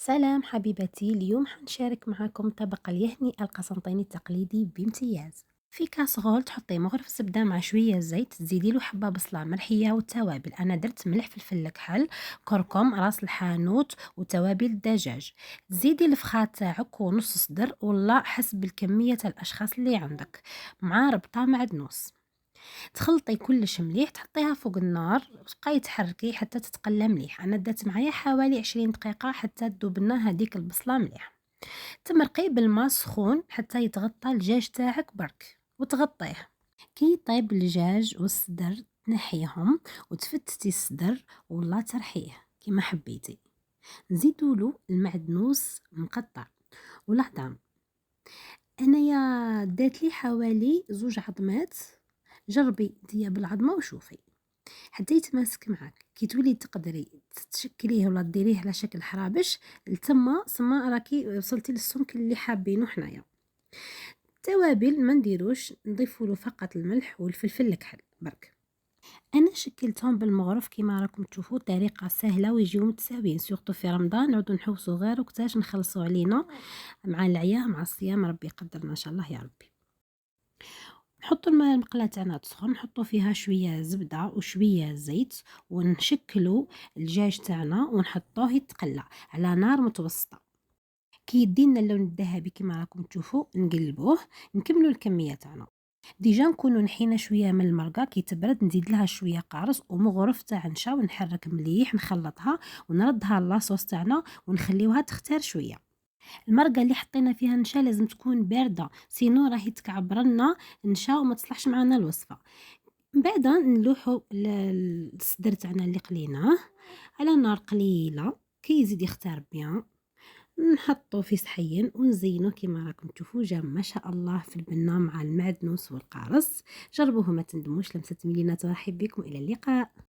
سلام حبيبتي، اليوم حنشارك معاكم طبق اليهني القسنطيني التقليدي بامتياز. في كاسرول تحطي مغرف زبدة مع شوية زيت، تزيدي له حبة بصلة مرحية والتوابل. أنا درت ملح فلفل كحل كركم راس الحانوت وتوابل الدجاج. تزيدي الفخار تاعك ونص صدر ولا حسب الكمية تاع الأشخاص اللي عندك، مع ربطة معدنوس. تخلطي كلش مليح، تحطيها فوق النار وتبقاي تحركي حتى تتقلى مليح. انا دات معايا حوالي 20 دقيقة حتى تذوب لنا هذيك البصلة مليح. تمرقي بالماء سخون حتى يتغطى الدجاج تاعك برك وتغطيه. كي يطيب الدجاج والصدر تنحيهم وتفتتي الصدر ولا ترحيه كما حبيتي. نزيدولو المعدنوس مقطع ولا طعم. انايا دات لي حوالي 2 عظمات. جربي ديا بالعظمة وشوفي حتى يتماسك معاك. كي تولي تقدري تشكليه ولا ديريه على شكل حرابش لتما سما راكي وصلتي للسمك اللي حابينه حنايا. التوابل ما نديروش، نضيفوا له فقط الملح والفلفل الكحل برك. انا شكلتهم بالمغرف كيما راكم تشوفوا، طريقه سهله ويجيو متساويين، سورتو في رمضان نعودو نحوسوا غير وقتاش نخلصوا علينا مع العيا مع الصيام، ربي يقدرنا ان شاء الله يا ربي. نحطوا المقلاة تاعنا تسخن، نحطوا فيها شوية زبدة وشوية زيت ونشكلوا الدجاج تاعنا ونحطوه يتقلى على نار متوسطة. كي يدينا اللون الذهبي كما راكم تشوفوا نقلبوه. نكملوا الكمية تاعنا. ديجا نكونوا نحينا شوية من المرقة، كي تبرد نزيد لها شوية قارص ومغرف تاع نشا ونحرك مليح نخلطها ونردها لاصوص تاعنا ونخليوها تختار شوية. المرقة اللي حطينا فيها النشا لازم تكون باردة، سينو راهي تكعبر لنا النشا وما تصلحش معنا الوصفة. من بعد نلوحو الصدر تاعنا اللي قليناه على نار قليلة كي يزيد يختار بيان، نحطو في صحين ونزينوه كما راكم تشوفوا. جا ما شاء الله في البنة مع المعدنوس والقارص. جربوه ما تندموش. لمسة ملينة، ترحب بكم، إلى اللقاء.